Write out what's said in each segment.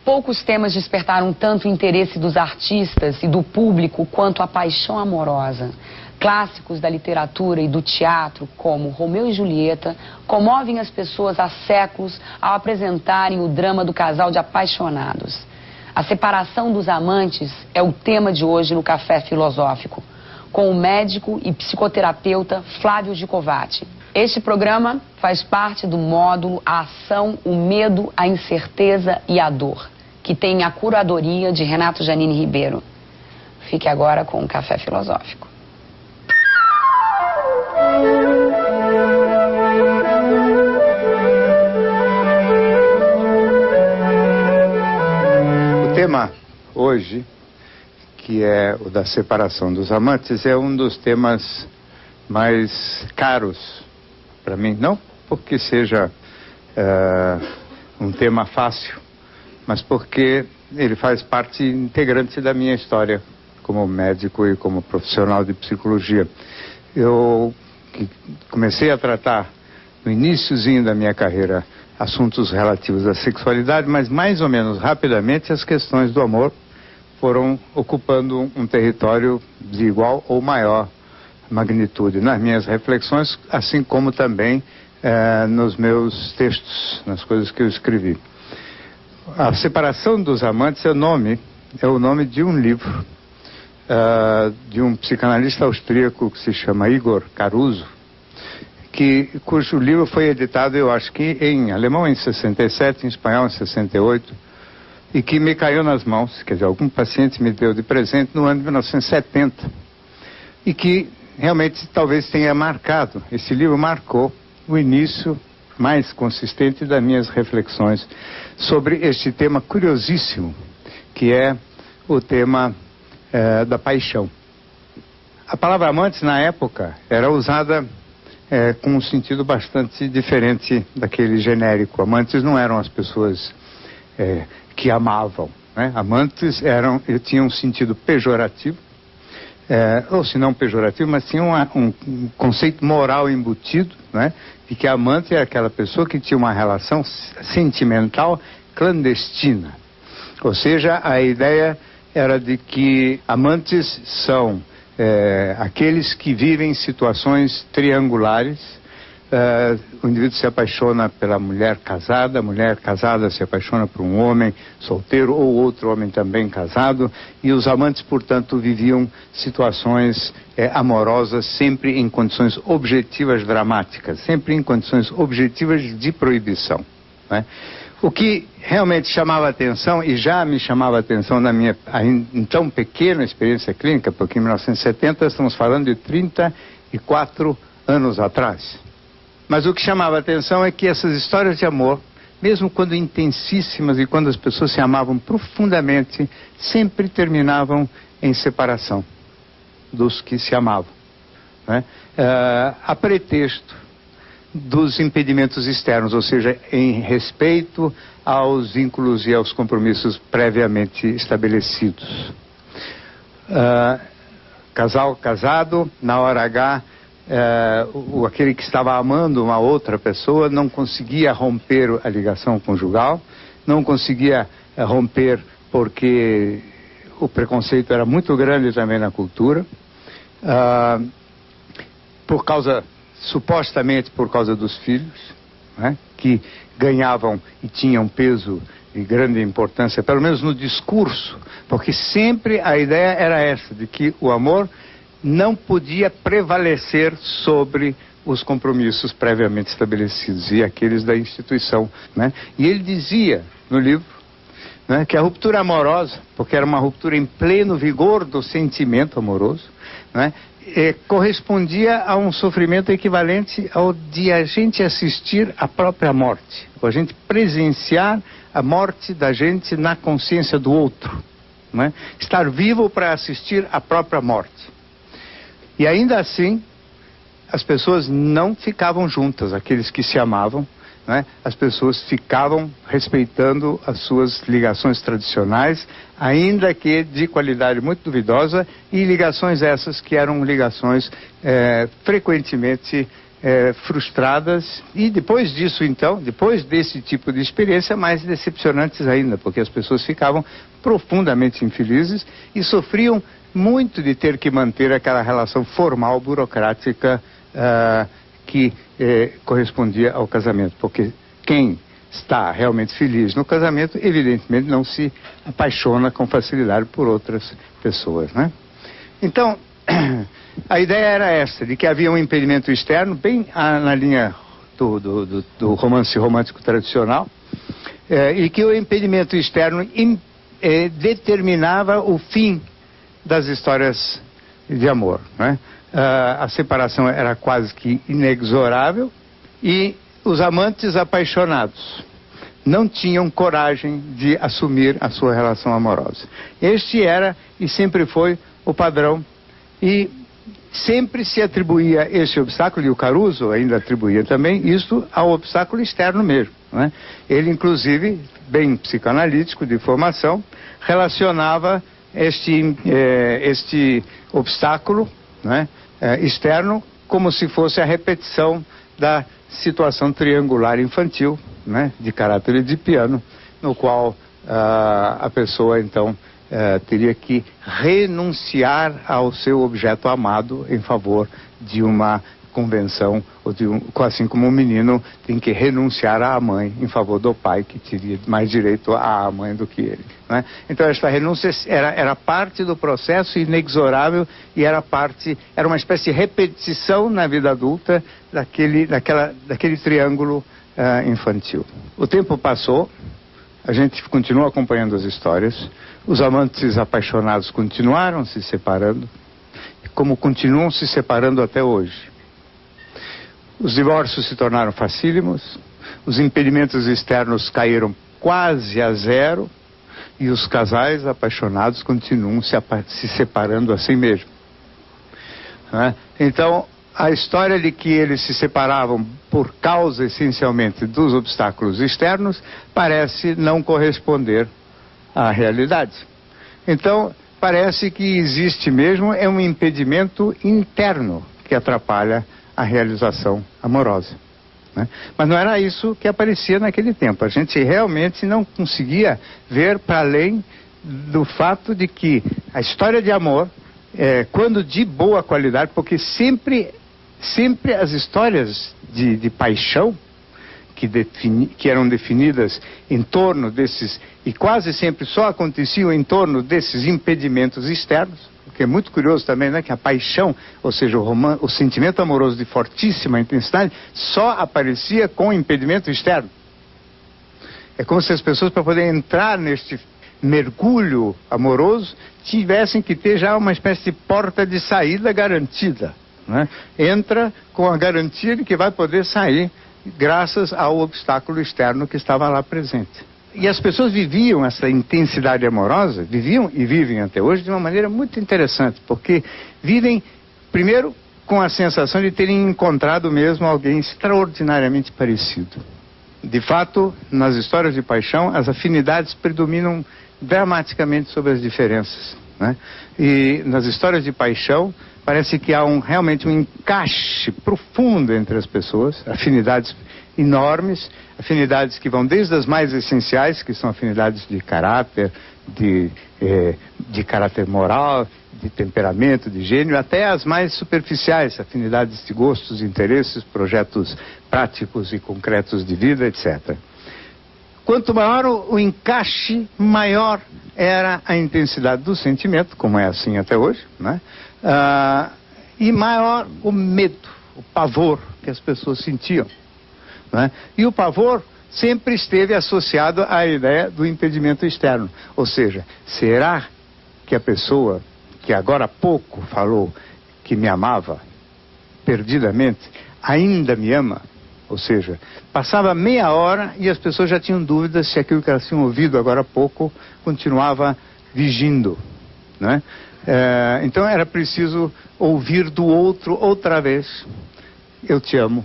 Poucos temas despertaram tanto o interesse dos artistas e do público quanto a paixão amorosa. Clássicos da literatura e do teatro, como Romeu e Julieta, comovem as pessoas há séculos ao apresentarem o drama do casal de apaixonados. A separação dos amantes é o tema de hoje no Café Filosófico, com o médico e psicoterapeuta Flávio Gicovati. Este programa faz parte do módulo A Ação, o Medo, a Incerteza e a Dor, que tem a curadoria de Renato Janine Ribeiro. Fique agora com o Café Filosófico. O tema hoje, que é o da separação dos amantes, é um dos temas mais caros para mim. Não porque seja um tema fácil, mas porque ele faz parte integrante da minha história como médico e como profissional de psicologia. Eu comecei a tratar no iniciozinho da minha carreira assuntos relativos à sexualidade, mas mais ou menos rapidamente as questões do amor foram ocupando um território de igual ou maior magnitude nas minhas reflexões, assim como também nos meus textos, nas coisas que eu escrevi. A separação dos amantes é o nome de um livro de um psicanalista austríaco que se chama Igor Caruso, cujo livro foi editado, eu acho que em alemão em 67, em espanhol em 68, e que me caiu nas mãos, quer dizer, algum paciente me deu de presente no ano de 1970, e que realmente talvez tenha marcado, esse livro marcou o início mais consistente das minhas reflexões sobre este tema curiosíssimo, que é o tema da paixão. A palavra amantes, na época, era usada com um sentido bastante diferente daquele genérico. Amantes não eram as pessoas que amavam, né? Amantes tinham um sentido pejorativo, ou se não pejorativo, mas tinha um conceito moral embutido, né? De que amante é aquela pessoa que tinha uma relação sentimental clandestina. Ou seja, a ideia era de que amantes são aqueles que vivem situações triangulares. O indivíduo se apaixona pela mulher casada, a mulher casada se apaixona por um homem solteiro ou outro homem também casado, e os amantes, portanto, viviam situações amorosas sempre em condições objetivas dramáticas, sempre em condições objetivas de proibição, né? O que realmente chamava atenção, e já me chamava atenção na minha então pequena experiência clínica, porque em 1970 estamos falando de 34 anos atrás. Mas o que chamava atenção é que essas histórias de amor, mesmo quando intensíssimas e quando as pessoas se amavam profundamente, sempre terminavam em separação dos que se amavam, né? A pretexto dos impedimentos externos, ou seja, em respeito aos vínculos e aos compromissos previamente estabelecidos. Casal casado, na hora H, aquele que estava amando uma outra pessoa não conseguia romper a ligação conjugal, não conseguia romper porque o preconceito era muito grande também na cultura, supostamente por causa dos filhos, né, que ganhavam e tinham peso e grande importância, pelo menos no discurso, porque sempre a ideia era essa, de que o amor não podia prevalecer sobre os compromissos previamente estabelecidos e aqueles da instituição, né? E ele dizia no livro, né, que a ruptura amorosa, porque era uma ruptura em pleno vigor do sentimento amoroso, né, correspondia a um sofrimento equivalente ao de a gente assistir à própria morte, ou a gente presenciar a morte da gente na consciência do outro, né? Estar vivo para assistir à própria morte. E ainda assim, as pessoas não ficavam juntas, aqueles que se amavam, né? As pessoas ficavam respeitando as suas ligações tradicionais, ainda que de qualidade muito duvidosa, e ligações essas que eram ligações frequentemente frustradas e depois disso, então, depois desse tipo de experiência, mais decepcionantes ainda, porque as pessoas ficavam profundamente infelizes e sofriam muito de ter que manter aquela relação formal, burocrática que correspondia ao casamento, porque quem está realmente feliz no casamento, evidentemente não se apaixona com facilidade por outras pessoas, né? Então, a ideia era essa, de que havia um impedimento externo, bem na linha do romance romântico tradicional, e que o impedimento externo determinava o fim das histórias de amor, né? A separação era quase que inexorável e os amantes apaixonados não tinham coragem de assumir a sua relação amorosa. Este era e sempre foi o padrão, e sempre se atribuía esse obstáculo, e o Caruso ainda atribuía também isso ao obstáculo externo mesmo, né? Ele, inclusive, bem psicanalítico de formação, relacionava este obstáculo, né, externo como se fosse a repetição da situação triangular infantil, né, de caráter edipiano, no qual a pessoa então teria que renunciar ao seu objeto amado em favor de uma convenção, ou assim como um menino tem que renunciar à mãe em favor do pai, que teria mais direito à mãe do que ele, né? Então esta renúncia era parte do processo inexorável e era uma espécie de repetição na vida adulta daquele triângulo infantil. O tempo passou, a gente continua acompanhando as histórias, os amantes apaixonados continuaram se separando, como continuam se separando até hoje. Os divórcios se tornaram facílimos, os impedimentos externos caíram quase a zero e os casais apaixonados continuam se separando assim mesmo, né? Então, a história de que eles se separavam por causa essencialmente dos obstáculos externos parece não corresponder à realidade. Então, parece que existe mesmo um impedimento interno que atrapalha a realização amorosa, né? Mas não era isso que aparecia naquele tempo. A gente realmente não conseguia ver para além do fato de que a história de amor, quando de boa qualidade, porque sempre as histórias de paixão que eram definidas em torno desses, e quase sempre só aconteciam em torno desses impedimentos externos, o que é muito curioso também, né, que a paixão, ou seja, o sentimento amoroso de fortíssima intensidade, só aparecia com impedimento externo. É como se as pessoas, para poderem entrar neste mergulho amoroso, tivessem que ter já uma espécie de porta de saída garantida, né? Entra com a garantia de que vai poder sair graças ao obstáculo externo que estava lá presente. E as pessoas viviam essa intensidade amorosa, viviam e vivem até hoje de uma maneira muito interessante, porque vivem, primeiro, com a sensação de terem encontrado mesmo alguém extraordinariamente parecido. De fato, nas histórias de paixão, as afinidades predominam dramaticamente sobre as diferenças, né? E nas histórias de paixão, parece que há realmente um encaixe profundo entre as pessoas, afinidades enormes, afinidades que vão desde as mais essenciais, que são afinidades de caráter, de caráter moral, de temperamento, de gênio, até as mais superficiais, afinidades de gostos, interesses, projetos práticos e concretos de vida, etc. Quanto maior o encaixe, maior era a intensidade do sentimento, como é assim até hoje, né? E maior o medo, o pavor que as pessoas sentiam, né? E o pavor sempre esteve associado à ideia do impedimento externo. Ou seja, será que a pessoa que agora há pouco falou que me amava perdidamente, ainda me ama? Ou seja, passava meia hora e as pessoas já tinham dúvidas se aquilo que elas tinham ouvido agora há pouco continuava vigindo, né? Então era preciso ouvir do outro outra vez: eu te amo,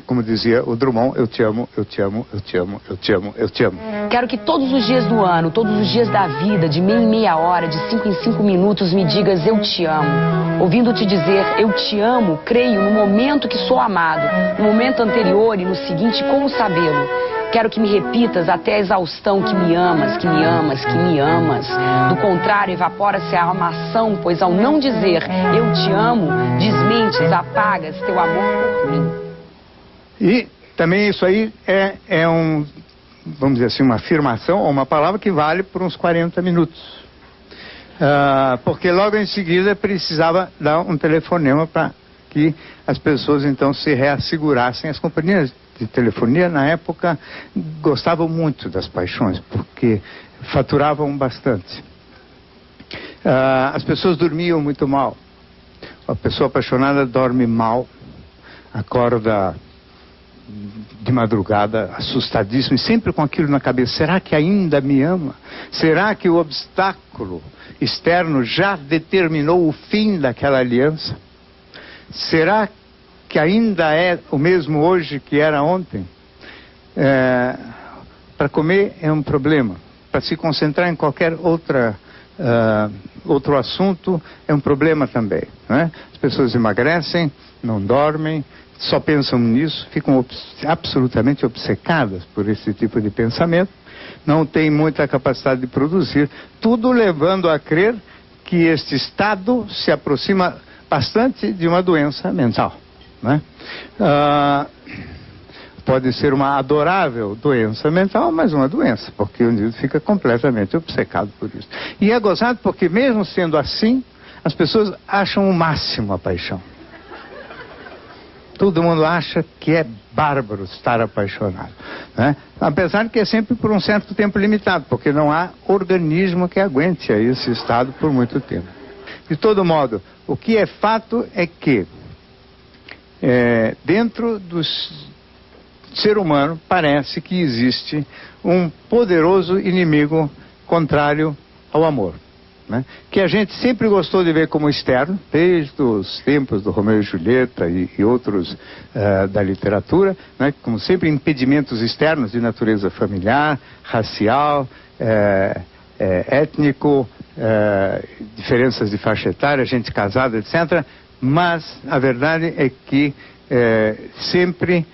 como dizia o Drummond, eu te amo, eu te amo, eu te amo, eu te amo, eu te amo. Quero que todos os dias do ano, todos os dias da vida, de meia em meia hora, de 5 em 5 minutos, me digas eu te amo. Ouvindo te dizer eu te amo, creio no momento que sou amado, no momento anterior e no seguinte, como sabê-lo? Quero que me repitas até a exaustão que me amas, que me amas, que me amas. Do contrário, evapora-se a amação, pois ao não dizer eu te amo, desmentes, apagas teu amor por mim. E também isso aí é vamos dizer assim, uma afirmação ou uma palavra que vale por uns 40 minutos. Porque logo em seguida precisava dar um telefonema para que as pessoas então se reassegurassem. As companhias de telefonia na época gostavam muito das paixões, porque faturavam bastante. As pessoas dormiam muito mal. A pessoa apaixonada dorme mal, acorda de madrugada assustadíssimo e sempre com aquilo na cabeça: será que ainda me ama? Será que o obstáculo externo já determinou o fim daquela aliança? Será que ainda é o mesmo hoje que era ontem? Para comer é um problema. Para se concentrar em qualquer outro assunto é um problema também, não é? As pessoas emagrecem, não dormem, só pensam nisso, ficam absolutamente obcecadas por esse tipo de pensamento, não têm muita capacidade de produzir, tudo levando a crer que este estado se aproxima bastante de uma doença mental, né? Pode ser uma adorável doença mental, mas uma doença, porque o indivíduo fica completamente obcecado por isso. E é gozado porque, mesmo sendo assim, as pessoas acham o máximo a paixão. Todo mundo acha que é bárbaro estar apaixonado, né? Apesar de que é sempre por um certo tempo limitado, porque não há organismo que aguente esse estado por muito tempo. De todo modo, o que é fato é que dentro do ser humano parece que existe um poderoso inimigo contrário ao amor, né? Que a gente sempre gostou de ver como externo, desde os tempos do Romeu e Julieta e outros da literatura, né? Como sempre impedimentos externos de natureza familiar, racial, étnico, diferenças de faixa etária, gente casada, etc. Mas a verdade é que sempre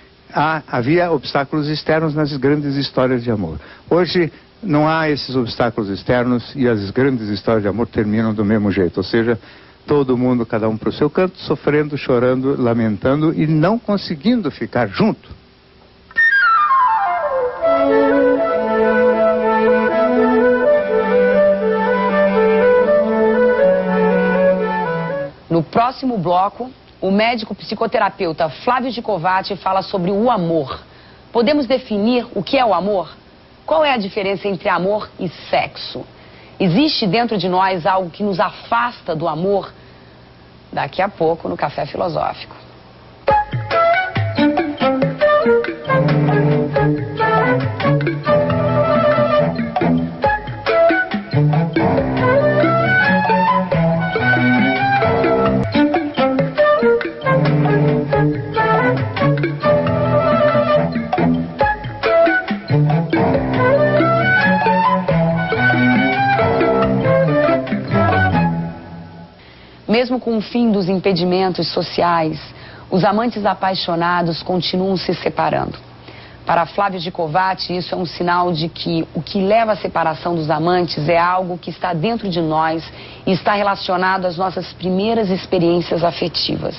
havia obstáculos externos nas grandes histórias de amor. Hoje não há esses obstáculos externos e as grandes histórias de amor terminam do mesmo jeito, ou seja, todo mundo, cada um para o seu canto, sofrendo, chorando, lamentando e não conseguindo ficar junto. No próximo bloco, o médico psicoterapeuta Flávio Gicovati fala sobre o amor. Podemos definir o que é o amor? Qual é a diferença entre amor e sexo? Existe dentro de nós algo que nos afasta do amor? Daqui a pouco no Café Filosófico. Mesmo com o fim dos impedimentos sociais, os amantes apaixonados continuam se separando. Para Flávio Gicovati, isso é um sinal de que o que leva à separação dos amantes é algo que está dentro de nós e está relacionado às nossas primeiras experiências afetivas.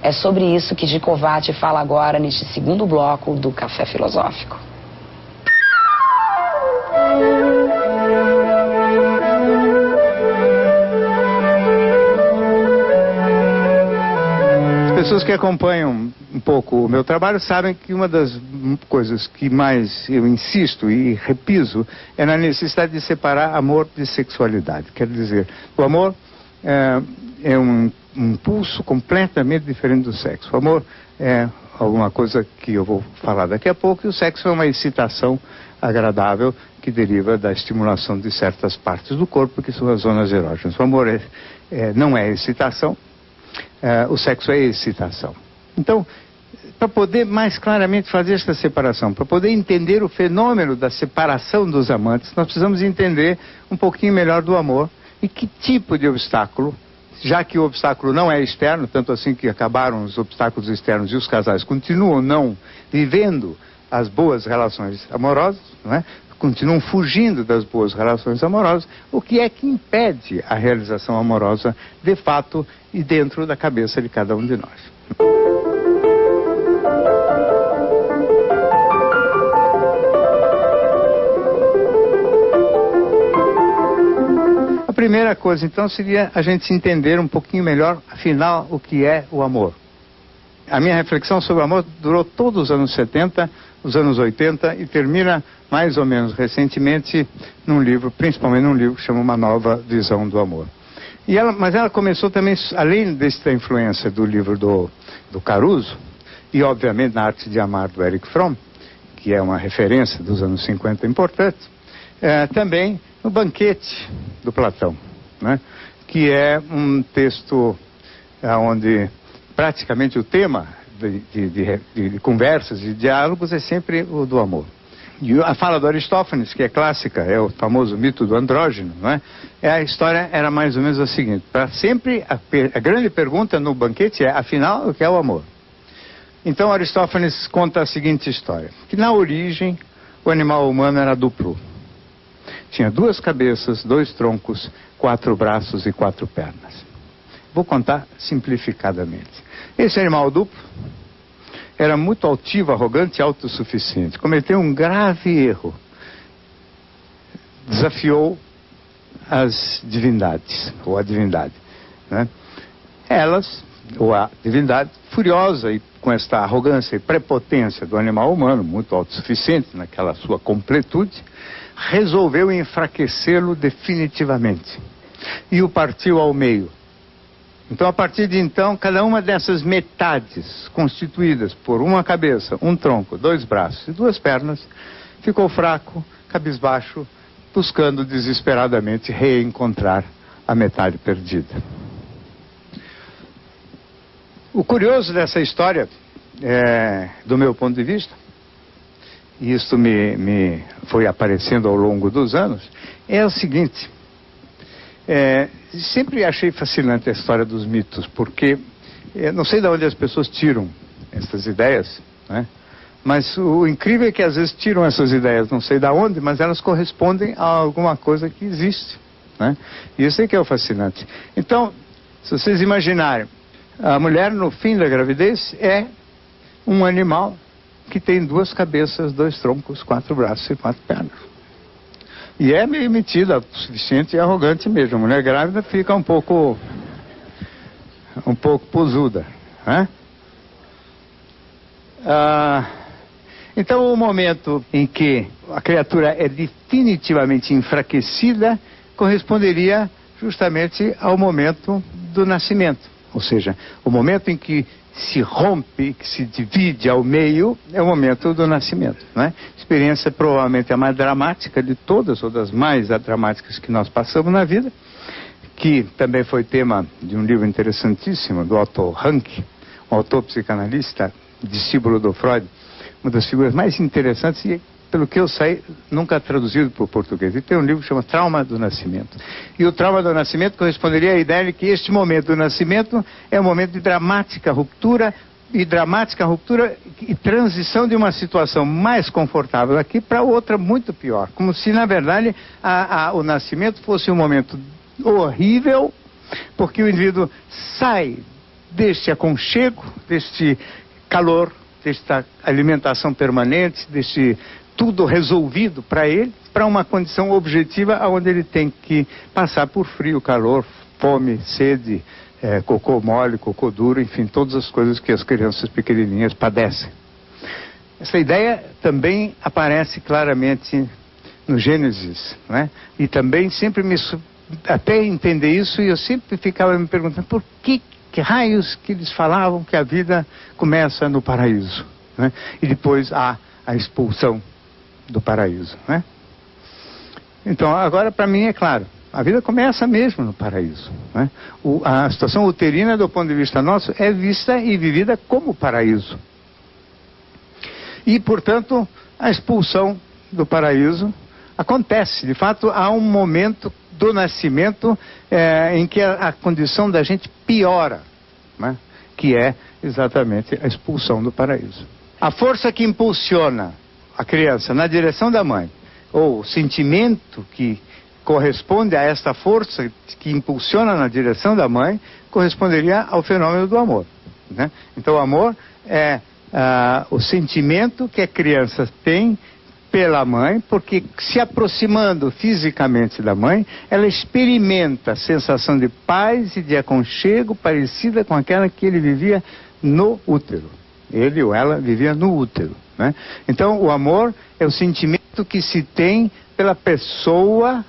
É sobre isso que Gicovati fala agora neste segundo bloco do Café Filosófico. Pessoas que acompanham um pouco o meu trabalho sabem que uma das coisas que mais eu insisto e repiso é na necessidade de separar amor de sexualidade. Quer dizer, o amor é um impulso completamente diferente do sexo. O amor é alguma coisa que eu vou falar daqui a pouco, e o sexo é uma excitação agradável que deriva da estimulação de certas partes do corpo, que são as zonas erógenas. O amor não é excitação. O sexo é excitação. Então, para poder mais claramente fazer essa separação, para poder entender o fenômeno da separação dos amantes, nós precisamos entender um pouquinho melhor do amor e que tipo de obstáculo, já que o obstáculo não é externo, tanto assim que acabaram os obstáculos externos e os casais continuam não vivendo as boas relações amorosas, não é? Continuam fugindo das boas relações amorosas, o que é que impede a realização amorosa de fato e dentro da cabeça de cada um de nós. A primeira coisa, então, seria a gente se entender um pouquinho melhor, afinal, o que é o amor. A minha reflexão sobre o amor durou todos os anos 70, os anos 80 e termina mais ou menos recentemente num livro, principalmente num livro que chama Uma Nova Visão do Amor. Mas ela começou também, além desta influência do livro do Caruso, e obviamente na Arte de Amar do Erich Fromm, que é uma referência dos anos 50 importante, também no Banquete do Platão, né? Que é um texto onde praticamente o tema de conversas e diálogos é sempre o do amor. E a fala do Aristófanes, que é clássica, é o famoso mito do andrógeno, não é? A história era mais ou menos a seguinte: para sempre a grande pergunta no banquete é, afinal, o que é o amor? Então Aristófanes conta a seguinte história, que na origem o animal humano era duplo. Tinha 2 cabeças, 2 troncos, 4 braços e 4 pernas. Vou contar simplificadamente. Esse animal duplo era muito altivo, arrogante e autossuficiente. Cometeu um grave erro. Desafiou as divindades, ou a divindade, né? Elas, ou a divindade, furiosa e com esta arrogância e prepotência do animal humano, muito autossuficiente naquela sua completude, resolveu enfraquecê-lo definitivamente e o partiu ao meio. Então, a partir de então, cada uma dessas metades, constituídas por uma cabeça, um tronco, 2 braços e 2 pernas, ficou fraco, cabisbaixo, buscando desesperadamente reencontrar a metade perdida. O curioso dessa história, do meu ponto de vista, e isso me foi aparecendo ao longo dos anos, é o seguinte: sempre achei fascinante a história dos mitos, porque não sei de onde as pessoas tiram essas ideias, né? Mas o incrível é que às vezes tiram essas ideias, não sei de onde, mas elas correspondem a alguma coisa que existe, né? E isso é que é o fascinante. Então, se vocês imaginarem, a mulher no fim da gravidez é um animal que tem 2 cabeças, 2 troncos, 4 braços e 4 pernas. E é meio metida, suficiente e arrogante mesmo. A mulher grávida fica um pouco posuda, né? Então o momento em que a criatura é definitivamente enfraquecida corresponderia justamente ao momento do nascimento. Ou seja, o momento em que se rompe, que se divide ao meio, é o momento do nascimento, né? Experiência provavelmente a mais dramática de todas, ou das mais dramáticas que nós passamos na vida, que também foi tema de um livro interessantíssimo do Otto Rank, um autor psicanalista, discípulo do Freud, uma das figuras mais interessantes e, pelo que eu sei, nunca traduzido para o português. E tem um livro que chama Trauma do Nascimento. E o trauma do nascimento corresponderia à ideia de que este momento do nascimento é um momento de dramática ruptura e transição de uma situação mais confortável aqui para outra muito pior. Como se, na verdade, o nascimento fosse um momento horrível, porque o indivíduo sai deste aconchego, deste calor, desta alimentação permanente, deste tudo resolvido para ele, para uma condição objetiva onde ele tem que passar por frio, calor, fome, sede, cocô mole, cocô duro, enfim, todas as coisas que as crianças pequenininhas padecem. Essa ideia também aparece claramente no Gênesis, né? E também sempre até entender isso, eu sempre ficava me perguntando por que raios que eles falavam que a vida começa no paraíso, né? E depois há a expulsão do paraíso, né? Então, agora para mim é claro, a vida começa mesmo no paraíso, né? A situação uterina, do ponto de vista nosso, é vista e vivida como paraíso, E, portanto, a expulsão do paraíso acontece. De fato, há um momento do nascimento em que a condição da gente piora, né? Que é exatamente a expulsão do paraíso. A força que impulsiona a criança na direção da mãe, ou o sentimento que corresponde a esta força que impulsiona na direção da mãe, corresponderia ao fenômeno do amor, né? Então o amor é o sentimento que a criança tem pela mãe, porque se aproximando fisicamente da mãe, ela experimenta a sensação de paz e de aconchego parecida com aquela que ele vivia no útero. Ele ou ela vivia no útero, né? Então o amor é o sentimento que se tem pela pessoa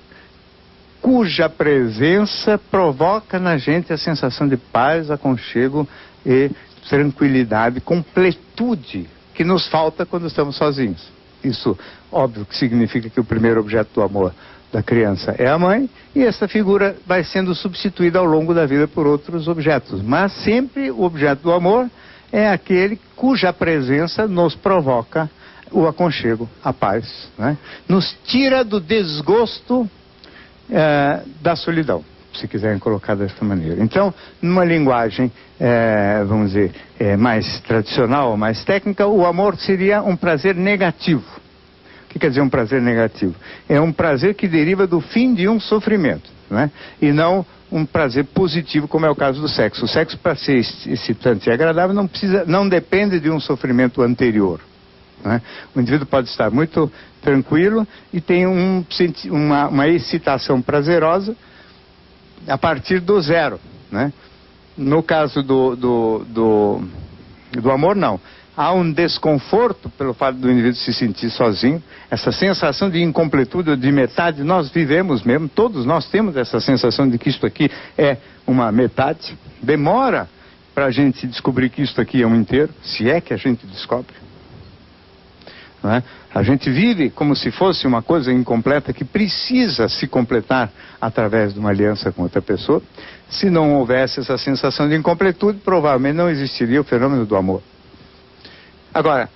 cuja presença provoca na gente a sensação de paz, aconchego e tranquilidade, completude que nos falta quando estamos sozinhos. Isso, óbvio, que significa que o primeiro objeto do amor da criança é a mãe, e essa figura vai sendo substituída ao longo da vida por outros objetos. Mas sempre o objeto do amor é aquele cuja presença nos provoca o aconchego, a paz, né? Nos tira do desgosto da solidão, se quiserem colocar desta maneira. Então, numa linguagem, vamos dizer, mais tradicional, mais técnica, o amor seria um prazer negativo. O que quer dizer um prazer negativo? É um prazer que deriva do fim de um sofrimento, né? E não um prazer positivo, como é o caso do sexo. O sexo, para ser excitante e agradável, não depende de um sofrimento anterior, né? O indivíduo pode estar muito tranquilo e tem uma excitação prazerosa a partir do zero, né? No caso do amor, não. Há um desconforto pelo fato do indivíduo se sentir sozinho, essa sensação de incompletude ou de metade, nós vivemos mesmo, todos nós temos essa sensação de que isto aqui é uma metade. Demora para a gente descobrir que isto aqui é um inteiro, se é que a gente descobre. Não é? A gente vive como se fosse uma coisa incompleta que precisa se completar através de uma aliança com outra pessoa. Se não houvesse essa sensação de incompletude, provavelmente não existiria o fenômeno do amor. Agora,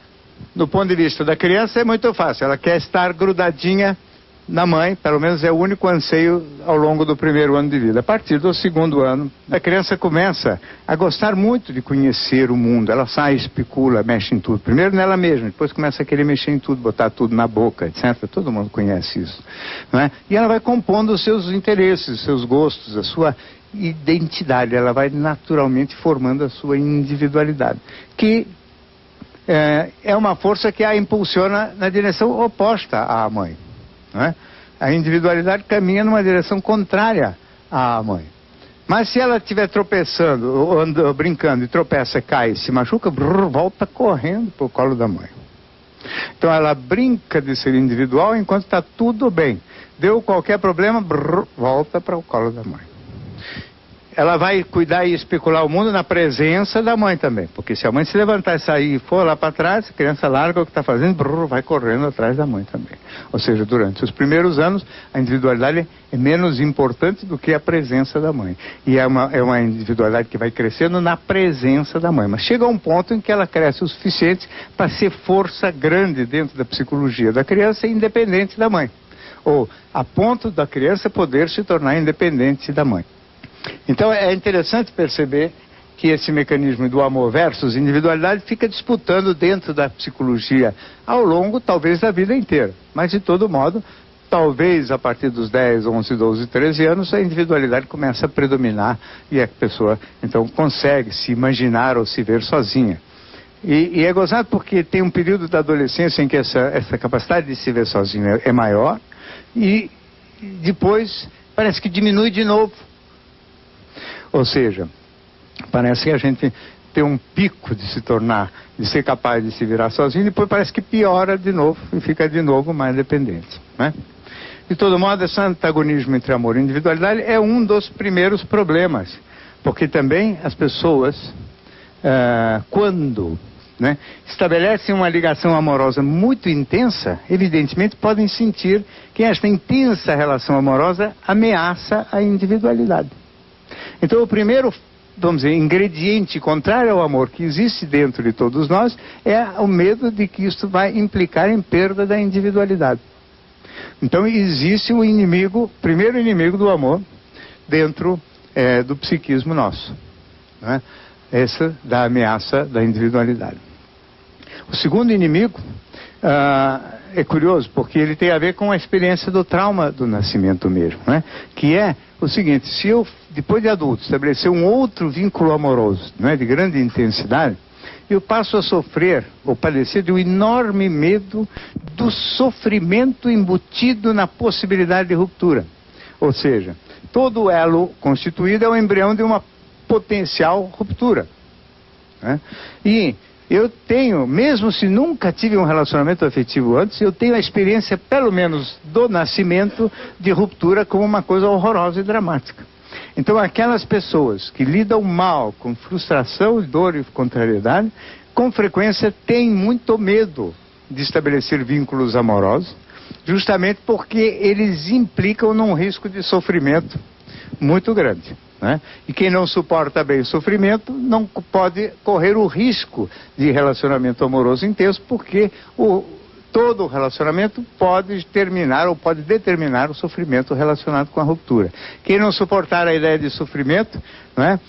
do ponto de vista da criança é muito fácil, ela quer estar grudadinha na mãe, pelo menos é o único anseio ao longo do primeiro ano de vida. A partir do segundo ano, a criança começa a gostar muito de conhecer o mundo. Ela sai, especula, mexe em tudo. Primeiro nela mesma, depois começa a querer mexer em tudo, botar tudo na boca, etc. Todo mundo conhece isso, não é? E ela vai compondo os seus interesses, os seus gostos, a sua identidade. Ela vai naturalmente formando a sua individualidade, que é uma força que a impulsiona na direção oposta à mãe. Não é? A individualidade caminha numa direção contrária à mãe. Mas se ela estiver tropeçando, ou brincando, e tropeça, cai, se machuca, volta correndo para o colo da mãe. Então ela brinca de ser individual enquanto está tudo bem. Deu qualquer problema, volta para o colo da mãe. Ela vai cuidar e especular o mundo na presença da mãe também. Porque se a mãe se levantar e sair e for lá para trás, a criança larga o que está fazendo, vai correndo atrás da mãe também. Ou seja, durante os primeiros anos, a individualidade é menos importante do que a presença da mãe. E é uma individualidade que vai crescendo na presença da mãe. Mas chega um ponto em que ela cresce o suficiente para ser força grande dentro da psicologia da criança, independente da mãe. Ou a ponto da criança poder se tornar independente da mãe. Então é interessante perceber que esse mecanismo do amor versus individualidade fica disputando dentro da psicologia ao longo, talvez, da vida inteira. Mas, de todo modo, talvez a partir dos 10, 11, 12, 13 anos, a individualidade começa a predominar e a pessoa, então, consegue se imaginar ou se ver sozinha. E é gozado porque tem um período da adolescência em que essa capacidade de se ver sozinha é maior e depois parece que diminui de novo. Ou seja, parece que a gente tem um pico de se tornar, de ser capaz de se virar sozinho, e depois parece que piora de novo e fica de novo mais dependente, né? De todo modo, esse antagonismo entre amor e individualidade é um dos primeiros problemas, porque também as pessoas, quando estabelecem uma ligação amorosa muito intensa, evidentemente podem sentir que esta intensa relação amorosa ameaça a individualidade. Então o primeiro vamos dizer, ingrediente contrário ao amor que existe dentro de todos nós, é o medo de que isso vai implicar em perda da individualidade. Então existe o inimigo, primeiro inimigo do amor, dentro do psiquismo nosso, né? Essa da ameaça da individualidade. O segundo inimigo é curioso, porque ele tem a ver com a experiência do trauma do nascimento mesmo, né? Que é o seguinte: se eu, depois de adulto, estabelecer um outro vínculo amoroso, né, de grande intensidade, eu passo a sofrer ou padecer de um enorme medo do sofrimento embutido na possibilidade de ruptura. Ou seja, todo elo constituído é o embrião de uma potencial ruptura, né? E eu tenho, mesmo se nunca tive um relacionamento afetivo antes, eu tenho a experiência, pelo menos do nascimento, de ruptura como uma coisa horrorosa e dramática. Então aquelas pessoas que lidam mal com frustração, dor e contrariedade, com frequência têm muito medo de estabelecer vínculos amorosos, justamente porque eles implicam num risco de sofrimento muito grande, né? E quem não suporta bem o sofrimento não pode correr o risco de relacionamento amoroso intenso, porque todo relacionamento pode terminar ou pode determinar o sofrimento relacionado com a ruptura. Quem não suportar a ideia de sofrimento, né,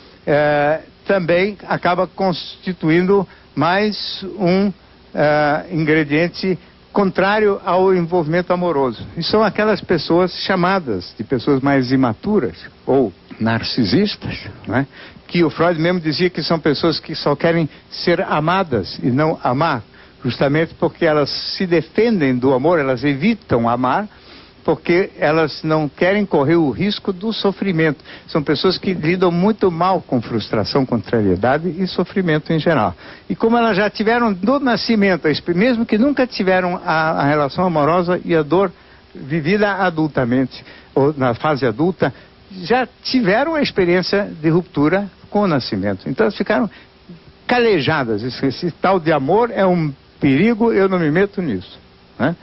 também acaba constituindo mais um ingrediente contrário ao envolvimento amoroso. E são aquelas pessoas chamadas de pessoas mais imaturas ou narcisistas, né, que o Freud mesmo dizia que são pessoas que só querem ser amadas e não amar, justamente porque elas se defendem do amor, elas evitam amar, porque elas não querem correr o risco do sofrimento. São pessoas que lidam muito mal com frustração, contrariedade e sofrimento em geral. E como elas já tiveram do nascimento, mesmo que nunca tiveram a relação amorosa e a dor vivida adultamente, ou na fase adulta, já tiveram a experiência de ruptura com o nascimento. Então elas ficaram calejadas. Esse tal de amor é um perigo, eu não me meto nisso, né?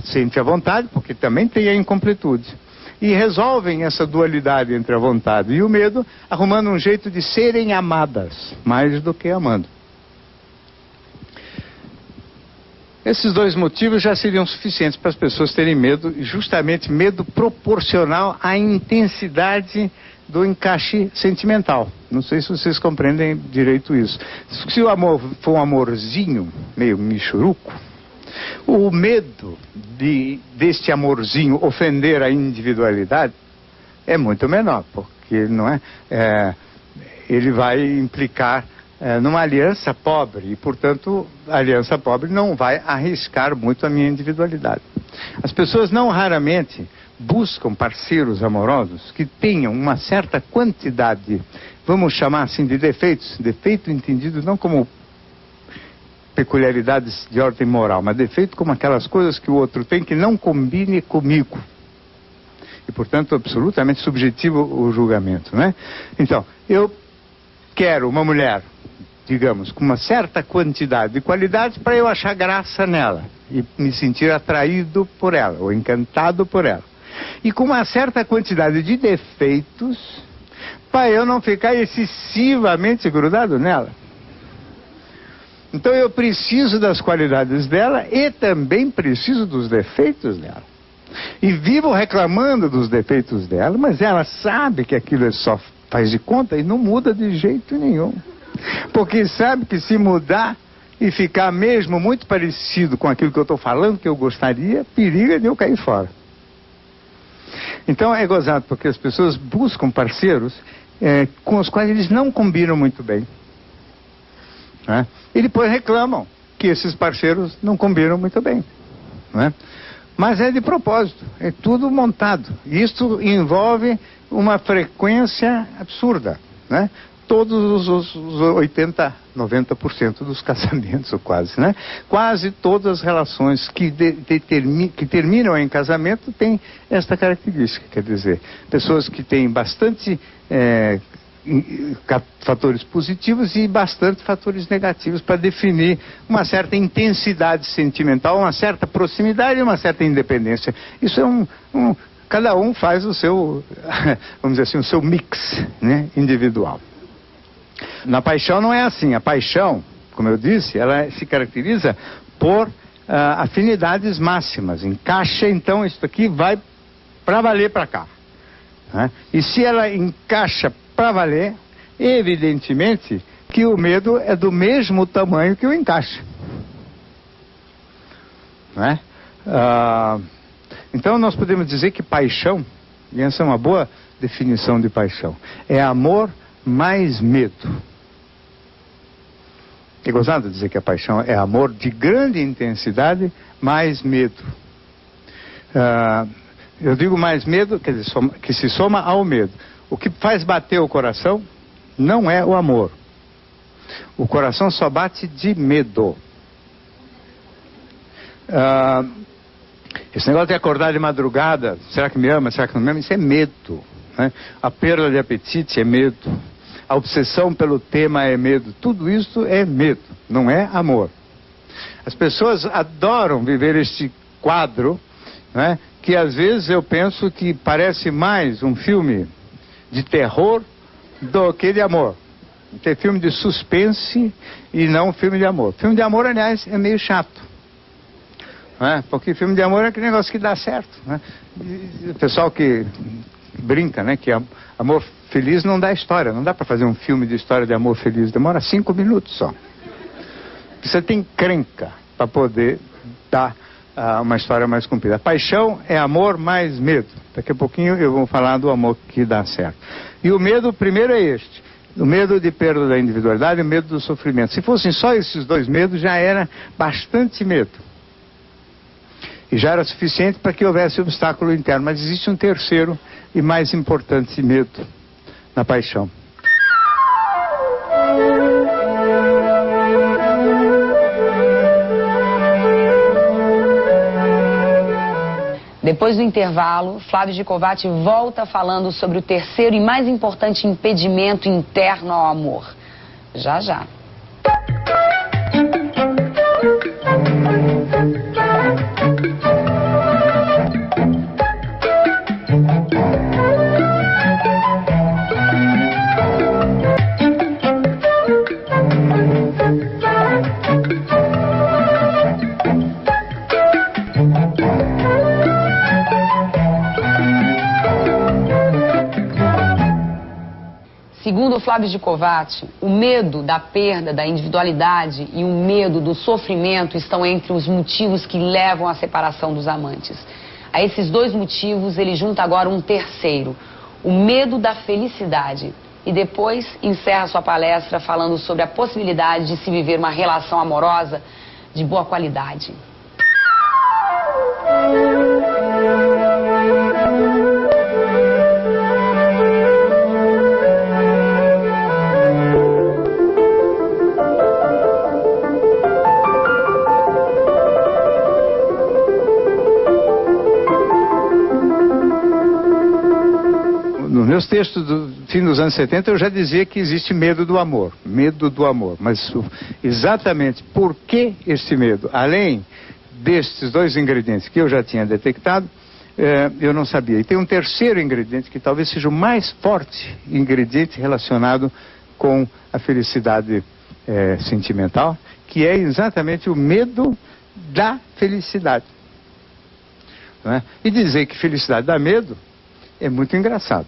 Sente a vontade, porque também tem a incompletude, e resolvem essa dualidade entre a vontade e o medo, arrumando um jeito de serem amadas, mais do que amando. Esses dois motivos já seriam suficientes para as pessoas terem medo, justamente medo proporcional à intensidade do encaixe sentimental. Não sei se vocês compreendem direito isso. Se o amor for um amorzinho meio michuruco, o medo deste amorzinho ofender a individualidade é muito menor, porque não ele vai implicar numa aliança pobre, e portanto a aliança pobre não vai arriscar muito a minha individualidade. As pessoas não raramente buscam parceiros amorosos que tenham uma certa quantidade, vamos chamar assim, de defeitos, defeito entendido não como peculiaridades de ordem moral, mas defeito como aquelas coisas que o outro tem que não combine comigo. E, portanto, absolutamente subjetivo o julgamento, né? Então, eu quero uma mulher, digamos, com uma certa quantidade de qualidades para eu achar graça nela e me sentir atraído por ela, ou encantado por ela. E com uma certa quantidade de defeitos para eu não ficar excessivamente grudado nela. Então eu preciso das qualidades dela e também preciso dos defeitos dela. E vivo reclamando dos defeitos dela, mas ela sabe que aquilo é só faz de conta e não muda de jeito nenhum. Porque sabe que se mudar e ficar mesmo muito parecido com aquilo que eu estou falando, que eu gostaria, periga de eu cair fora. Então é gozado, porque as pessoas buscam parceiros com os quais eles não combinam muito bem, né? E depois reclamam que esses parceiros não combinam muito bem, né? Mas é de propósito, é tudo montado. E isso envolve uma frequência absurda, né? Todos os 80, 90% dos casamentos, ou quase, né? Quase todas as relações que terminam em casamento têm esta característica, quer dizer, pessoas que têm bastante fatores positivos e bastante fatores negativos para definir uma certa intensidade sentimental, uma certa proximidade e uma certa independência. Isso é cada um faz o seu, vamos dizer assim, o seu mix, né, individual. Na paixão não é assim. A paixão, como eu disse, ela se caracteriza por afinidades máximas. Encaixa, então, isso aqui vai para valer para cá. Né? E se ela encaixa para valer, evidentemente que o medo é do mesmo tamanho que o encaixe. Né? Então nós podemos dizer que paixão, e essa é uma boa definição de paixão, é amor mais medo. É gozado dizer que a paixão é amor de grande intensidade mais medo. Eu digo mais medo, quer dizer, que se soma ao medo. O que faz bater o coração não é o amor. O coração só bate de medo. Esse negócio de acordar de madrugada, será que me ama, será que não me ama? Isso é medo. Né? A perda de apetite é medo. A obsessão pelo tema é medo. Tudo isso é medo, não é amor. As pessoas adoram viver este quadro, né, que às vezes eu penso que parece mais um filme de terror do que de amor. Tem filme de suspense e não filme de amor. Filme de amor, aliás, é meio chato. Né? Porque filme de amor é aquele negócio que dá certo. Né? E o pessoal que brinca, né, que amor feliz não dá história. Não dá para fazer um filme de história de amor feliz. Demora 5 minutos só. Você tem encrenca para poder dar uma história mais comprida. A paixão é amor mais medo. Daqui a pouquinho eu vou falar do amor que dá certo. E o medo primeiro é este. O medo de perda da individualidade e o medo do sofrimento. Se fossem só esses dois medos, já era bastante medo. E já era suficiente para que houvesse obstáculo interno. Mas existe um terceiro e mais importante medo na paixão. Depois do intervalo, Flávio Gicovati volta falando sobre o terceiro e mais importante impedimento interno ao amor. Já, já. Segundo Flávio Gicovati, o medo da perda da individualidade e o medo do sofrimento estão entre os motivos que levam à separação dos amantes. A esses dois motivos, ele junta agora um terceiro, o medo da felicidade. E depois encerra sua palestra falando sobre a possibilidade de se viver uma relação amorosa de boa qualidade. Nos meus textos do fim dos anos 70 eu já dizia que existe medo do amor, mas exatamente por que esse medo? Além destes dois ingredientes que eu já tinha detectado, eu não sabia. E tem um terceiro ingrediente que talvez seja o mais forte ingrediente relacionado com a felicidade sentimental, que é exatamente o medo da felicidade. Não é? E dizer que felicidade dá medo é muito engraçado.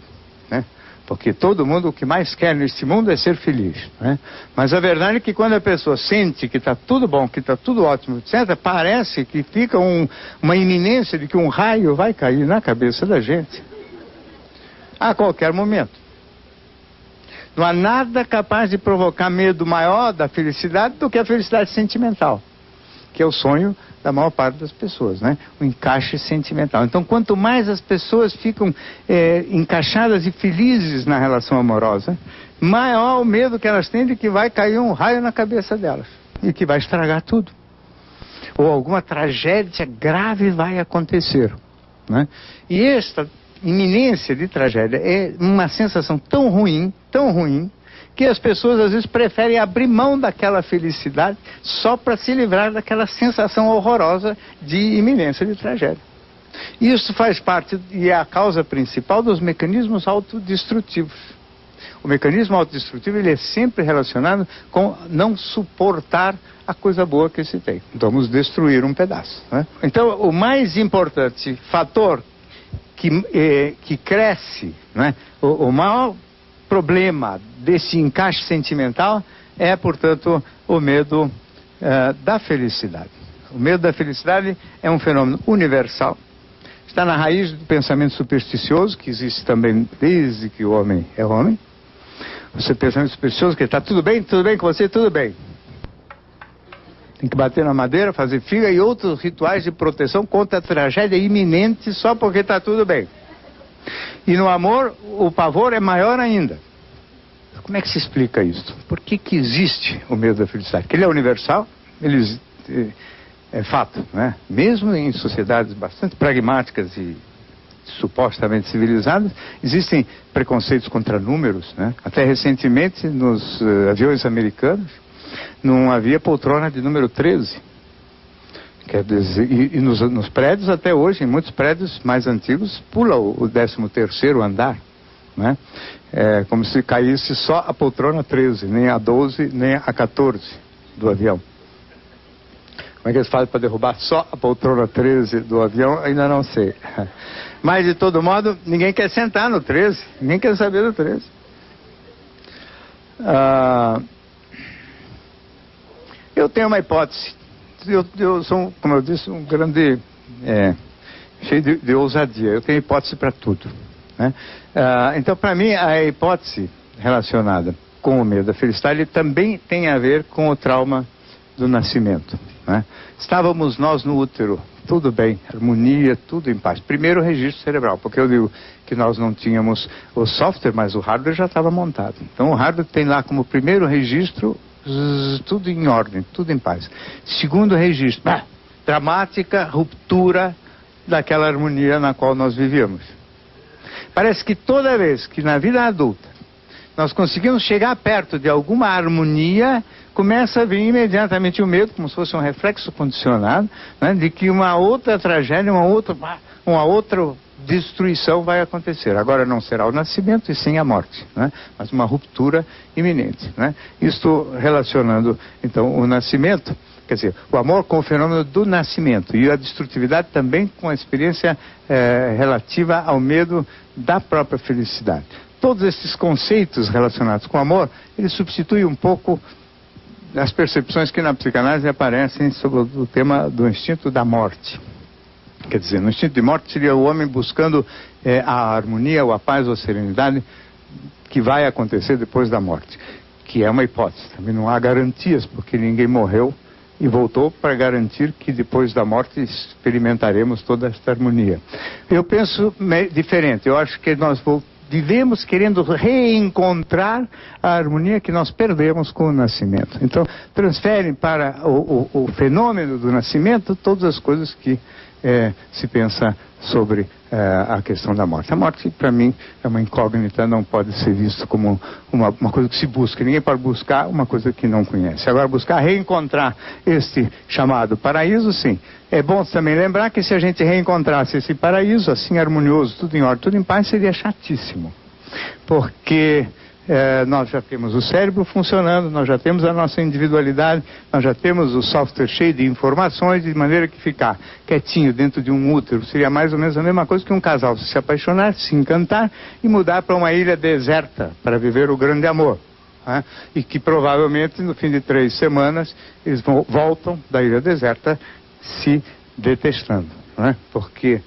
Né? Porque todo mundo o que mais quer neste mundo é ser feliz. Né? Mas a verdade é que quando a pessoa sente que está tudo bom, que está tudo ótimo, etc., parece que fica uma iminência de que um raio vai cair na cabeça da gente a qualquer momento. Não há nada capaz de provocar medo maior da felicidade do que a felicidade sentimental, que é o sonho da maior parte das pessoas, né? O encaixe sentimental. Então, quanto mais as pessoas ficam encaixadas e felizes na relação amorosa, maior o medo que elas têm de que vai cair um raio na cabeça delas e que vai estragar tudo. Ou alguma tragédia grave vai acontecer, né? E esta iminência de tragédia é uma sensação tão ruim, que as pessoas às vezes preferem abrir mão daquela felicidade só para se livrar daquela sensação horrorosa de iminência de tragédia. Isso faz parte e é a causa principal dos mecanismos autodestrutivos. O mecanismo autodestrutivo ele é sempre relacionado com não suportar a coisa boa que se tem. Vamos destruir um pedaço, né? Então, o mais importante fator que cresce, né? O maior problema desse encaixe sentimental é, portanto, o medo da felicidade. O medo da felicidade é um fenômeno universal. Está na raiz do pensamento supersticioso, que existe também desde que o homem é homem. Você pensamento supersticioso, que está tudo bem com você, tudo bem. Tem que bater na madeira, fazer figa e outros rituais de proteção contra a tragédia iminente só porque está tudo bem. E no amor, o pavor é maior ainda. Como é que se explica isso? Por que existe o medo da felicidade? Porque ele é universal, ele é fato, né? Mesmo em sociedades bastante pragmáticas e supostamente civilizadas, existem preconceitos contra números, né? Até recentemente, nos aviões americanos, não havia poltrona de número 13. Quer dizer, e nos prédios, até hoje, em muitos prédios mais antigos, pula o 13º andar, né? É como se caísse só a poltrona 13, nem a 12, nem a 14 do avião. Como é que eles fazem para derrubar só a poltrona 13 do avião? Ainda não sei. Mas, de todo modo, ninguém quer sentar no 13. Ninguém quer saber do 13. Eu tenho uma hipótese. Eu sou, como eu disse, um grande... cheio de ousadia. Eu tenho hipótese para tudo, né? Então, para mim, a hipótese relacionada com o medo da felicidade também tem a ver com o trauma do nascimento, né? Estávamos nós no útero, tudo bem, harmonia, tudo em paz. Primeiro registro cerebral, porque eu digo que nós não tínhamos o software, mas o hardware já estava montado. Então o hardware tem lá como primeiro registro, tudo em ordem, tudo em paz. Segundo registro, dramática ruptura daquela harmonia na qual nós vivíamos. Parece que toda vez que na vida adulta nós conseguimos chegar perto de alguma harmonia, começa a vir imediatamente o medo, como se fosse um reflexo condicionado, né, de que uma outra tragédia, uma outra destruição vai acontecer. Agora não será o nascimento e sim a morte, né, mas uma ruptura iminente, né? Isto relacionando, então, o nascimento, quer dizer, o amor com o fenômeno do nascimento e a destrutividade também com a experiência relativa ao medo da própria felicidade. Todos esses conceitos relacionados com o amor, eles substituem um pouco as percepções que na psicanálise aparecem sobre o tema do instinto da morte. Quer dizer, no instinto de morte seria o homem buscando a harmonia, ou a paz, ou a serenidade que vai acontecer depois da morte, que é uma hipótese. Também não há garantias, porque ninguém morreu e voltou para garantir que depois da morte experimentaremos toda esta harmonia. Eu penso diferente. Eu acho que nós vivemos querendo reencontrar a harmonia que nós perdemos com o nascimento. Então, transferem para o fenômeno do nascimento todas as coisas que se pensa sobre a questão da morte. A morte, para mim, é uma incógnita, não pode ser visto como uma coisa que se busca. Ninguém pode buscar uma coisa que não conhece. Agora, buscar reencontrar este chamado paraíso, sim. É bom também lembrar que se a gente reencontrasse esse paraíso, assim, harmonioso, tudo em ordem, tudo em paz, seria chatíssimo. Porque nós já temos o cérebro funcionando, nós já temos a nossa individualidade, nós já temos o software cheio de informações, de maneira que ficar quietinho dentro de um útero seria mais ou menos a mesma coisa que um casal se apaixonar, se encantar e mudar para uma ilha deserta para viver o grande amor. Né? E que provavelmente no fim de 3 semanas eles voltam da ilha deserta se detestando, né? Porque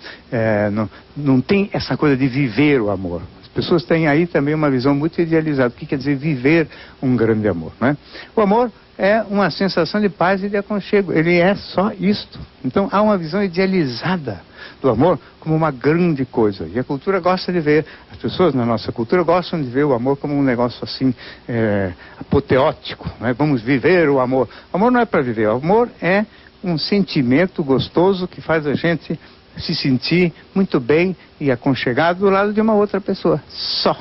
não tem essa coisa de viver o amor. As pessoas têm aí também uma visão muito idealizada. O que quer dizer viver um grande amor, né? O amor é uma sensação de paz e de aconchego. Ele é só isto. Então há uma visão idealizada do amor como uma grande coisa. E a cultura gosta de ver, as pessoas na nossa cultura gostam de ver o amor como um negócio assim, apoteótico, né? Vamos viver o amor. O amor não é para viver, o amor é um sentimento gostoso que faz a gente se sentir muito bem e aconchegado do lado de uma outra pessoa. Só.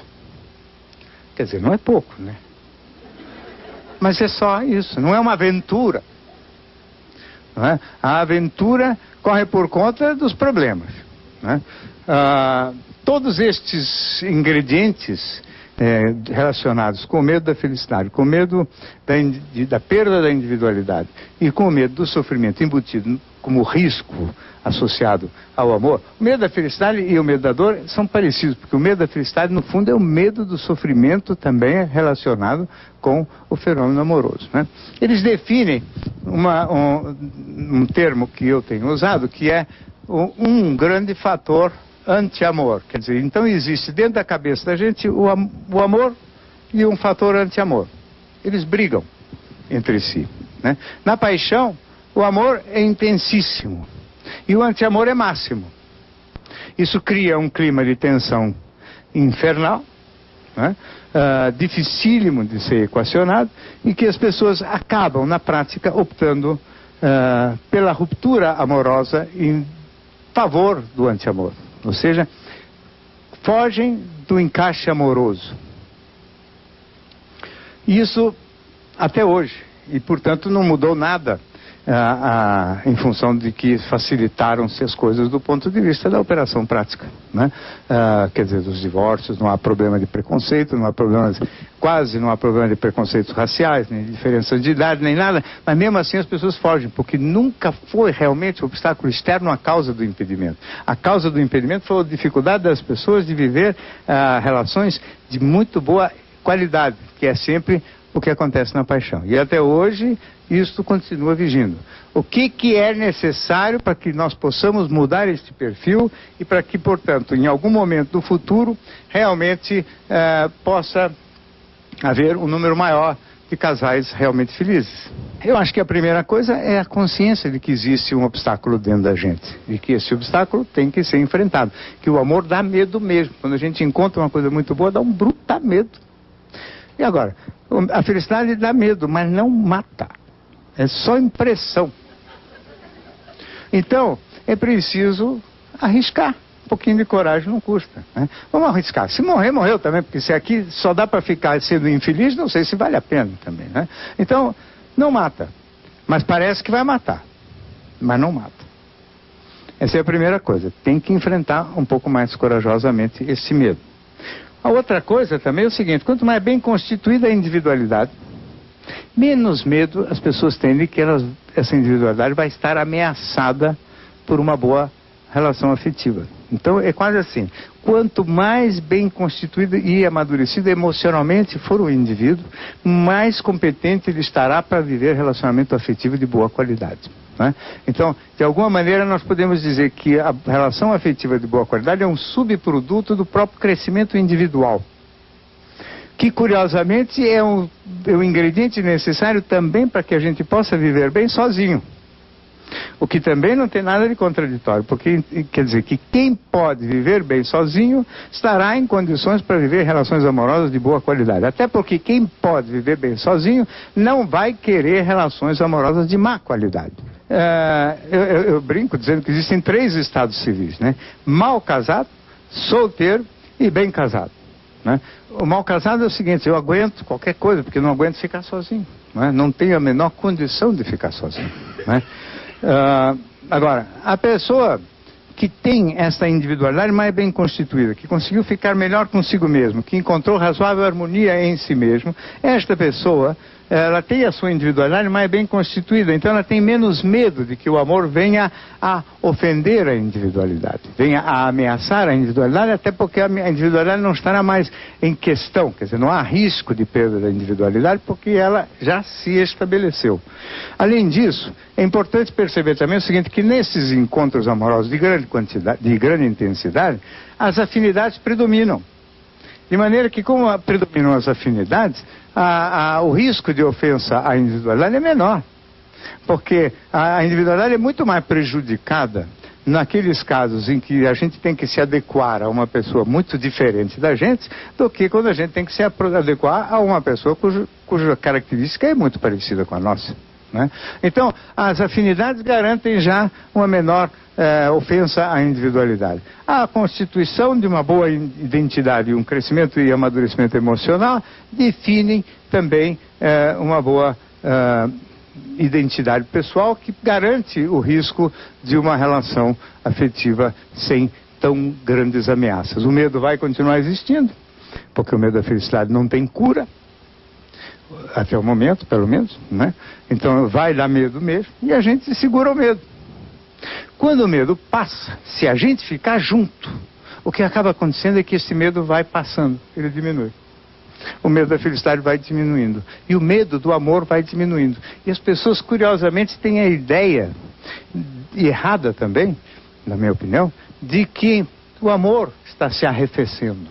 Quer dizer, não é pouco, né? Mas é só isso, não é uma aventura. Não é? A aventura corre por conta dos problemas. né? Todos estes ingredientes relacionados com o medo da felicidade, com o medo da perda da individualidade e com o medo do sofrimento embutido como risco associado ao amor, o medo da felicidade e o medo da dor são parecidos, porque o medo da felicidade, no fundo, é o medo do sofrimento também relacionado com o fenômeno amoroso, né? Eles definem um termo que eu tenho usado, que é um grande fator anti-amor. Quer dizer, então existe dentro da cabeça da gente o amor e um fator anti-amor. Eles brigam entre si, né? Na paixão, o amor é intensíssimo e o anti-amor é máximo. Isso cria um clima de tensão infernal, né? Dificílimo de ser equacionado, e que as pessoas acabam, na prática, optando pela ruptura amorosa em favor do anti-amor. Ou seja, fogem do encaixe amoroso. Isso até hoje, e portanto não mudou nada em função de que facilitaram-se as coisas do ponto de vista da operação prática, né? Quer dizer, dos divórcios, não há problema de preconceito, quase não há problema de preconceitos raciais, nem de diferença de idade, nem nada, mas mesmo assim as pessoas fogem, porque nunca foi realmente o obstáculo externo a causa do impedimento. A causa do impedimento foi a dificuldade das pessoas de viver relações de muito boa qualidade, que é sempre o que acontece na paixão. E até hoje, isso continua vigindo. O que é necessário para que nós possamos mudar este perfil e para que, portanto, em algum momento do futuro, realmente possa haver um número maior de casais realmente felizes? Eu acho que a primeira coisa é a consciência de que existe um obstáculo dentro da gente, e que esse obstáculo tem que ser enfrentado, que o amor dá medo mesmo. Quando a gente encontra uma coisa muito boa, dá um bruto medo. E agora, a felicidade dá medo, mas não mata. É só impressão. Então, é preciso arriscar. Um pouquinho de coragem não custa, né? Vamos arriscar. Se morrer, morreu também, porque se aqui só dá para ficar sendo infeliz, não sei se vale a pena também, né? Então, não mata. Mas parece que vai matar. Mas não mata. Essa é a primeira coisa. Tem que enfrentar um pouco mais corajosamente esse medo. A outra coisa também é o seguinte: quanto mais bem constituída a individualidade, menos medo as pessoas têm de que essa individualidade vai estar ameaçada por uma boa relação afetiva. Então é quase assim: quanto mais bem constituído e amadurecido emocionalmente for o indivíduo, mais competente ele estará para viver relacionamento afetivo de boa qualidade, né? Então, de alguma maneira, nós podemos dizer que a relação afetiva de boa qualidade é um subproduto do próprio crescimento individual, que curiosamente é um ingrediente necessário também para que a gente possa viver bem sozinho. O que também não tem nada de contraditório, porque quer dizer que quem pode viver bem sozinho estará em condições para viver relações amorosas de boa qualidade. Até porque quem pode viver bem sozinho não vai querer relações amorosas de má qualidade. Eu brinco dizendo que existem 3 estados civis, né? Mal casado, solteiro e bem casado, né? O mal casado é o seguinte: eu aguento qualquer coisa, porque não aguento ficar sozinho, né? Não tenho a menor condição de ficar sozinho, né? Agora, a pessoa que tem essa individualidade mais bem constituída, que conseguiu ficar melhor consigo mesmo, que encontrou razoável harmonia em si mesmo, esta pessoa, ela tem a sua individualidade mais bem constituída, então ela tem menos medo de que o amor venha a ofender a individualidade, venha a ameaçar a individualidade, até porque a individualidade não estará mais em questão, quer dizer, não há risco de perda da individualidade, porque ela já se estabeleceu. Além disso, é importante perceber também o seguinte, que nesses encontros amorosos de grande quantidade, de grande intensidade, as afinidades predominam. De maneira que, como predominam as afinidades, o risco de ofensa à individualidade é menor. Porque a individualidade é muito mais prejudicada naqueles casos em que a gente tem que se adequar a uma pessoa muito diferente da gente, do que quando a gente tem que se adequar a uma pessoa cuja característica é muito parecida com a nossa, né? Então, as afinidades garantem já uma menor ofensa à individualidade. A constituição de uma boa identidade, um crescimento e amadurecimento emocional definem também uma boa identidade pessoal, que garante o risco de uma relação afetiva sem tão grandes ameaças. O medo vai continuar existindo, porque o medo da felicidade não tem cura, até o momento, pelo menos, né? Então vai dar medo mesmo, e a gente segura o medo. Quando o medo passa, se a gente ficar junto, o que acaba acontecendo é que esse medo vai passando, ele diminui. O medo da felicidade vai diminuindo. E o medo do amor vai diminuindo. E as pessoas, curiosamente, têm a ideia, errada também, na minha opinião, de que o amor está se arrefecendo.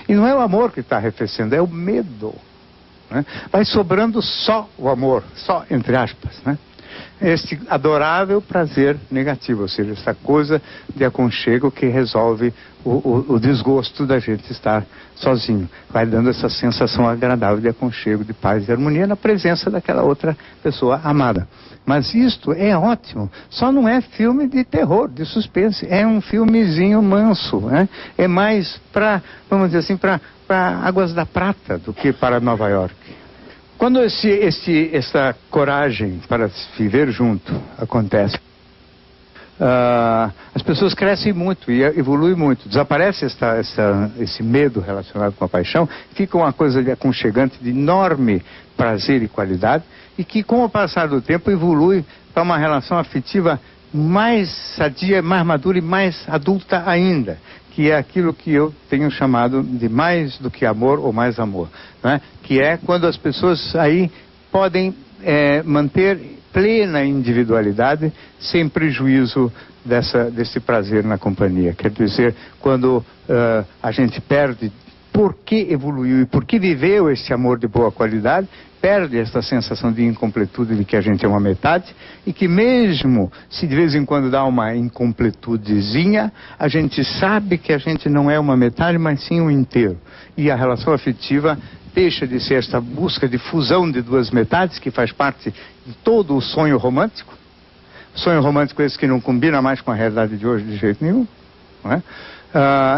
E não é o amor que está arrefecendo, é o medo, né? Vai sobrando só o amor, só entre aspas, né? Este adorável prazer negativo, ou seja, essa coisa de aconchego que resolve o desgosto da gente estar sozinho. Vai dando essa sensação agradável de aconchego, de paz e harmonia na presença daquela outra pessoa amada. Mas isto é ótimo, só não é filme de terror, de suspense, é um filmezinho manso, né? É mais para, vamos dizer assim, para Águas da Prata do que para Nova York. Quando essa coragem para viver junto acontece, as pessoas crescem muito e evoluem muito. Desaparece esse medo relacionado com a paixão, fica uma coisa de aconchegante, de enorme prazer e qualidade, e que com o passar do tempo evolui para uma relação afetiva mais sadia, mais madura e mais adulta ainda, que é aquilo que eu tenho chamado de mais do que amor ou mais amor, né? Que é quando as pessoas aí podem manter plena individualidade sem prejuízo desse prazer na companhia. Quer dizer, quando a gente perde por que evoluiu e por que viveu esse amor de boa qualidade, perde essa sensação de incompletude, de que a gente é uma metade, e que mesmo se de vez em quando dá uma incompletudezinha, a gente sabe que a gente não é uma metade, mas sim um inteiro. E a relação afetiva deixa de ser esta busca de fusão de duas metades, que faz parte de todo o sonho romântico. Sonho romântico esse que não combina mais com a realidade de hoje de jeito nenhum, não é?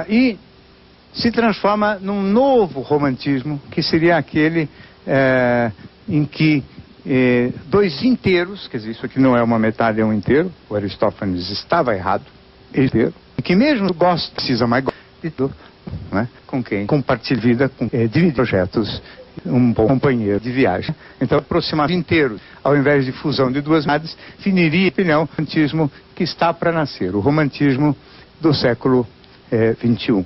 E se transforma num novo romantismo, que seria aquele em que dois inteiros, quer dizer, isso aqui não é uma metade, é um inteiro, o Aristófanes estava errado, inteiro, e que mesmo gosta, precisa mais de tudo, né? Com quem compartilha vida, divide projetos, um bom companheiro de viagem. Então, aproximar inteiros, ao invés de fusão de duas metades, finiria, opinião, o romantismo que está para nascer, o romantismo do século XXI.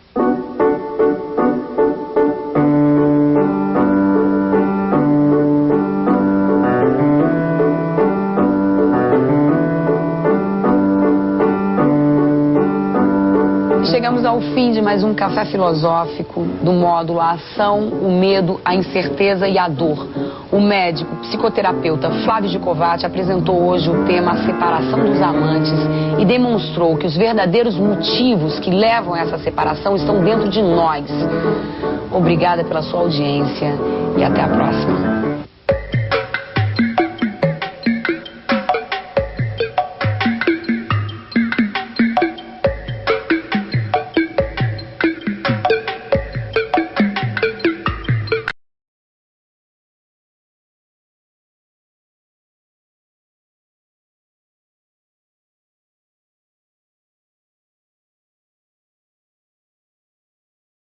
Chegamos ao fim de mais um Café Filosófico do módulo A Ação, o Medo, a Incerteza e a Dor. O médico psicoterapeuta Flávio Gicovati apresentou hoje o tema A Separação dos Amantes e demonstrou que os verdadeiros motivos que levam a essa separação estão dentro de nós. Obrigada pela sua audiência e até a próxima.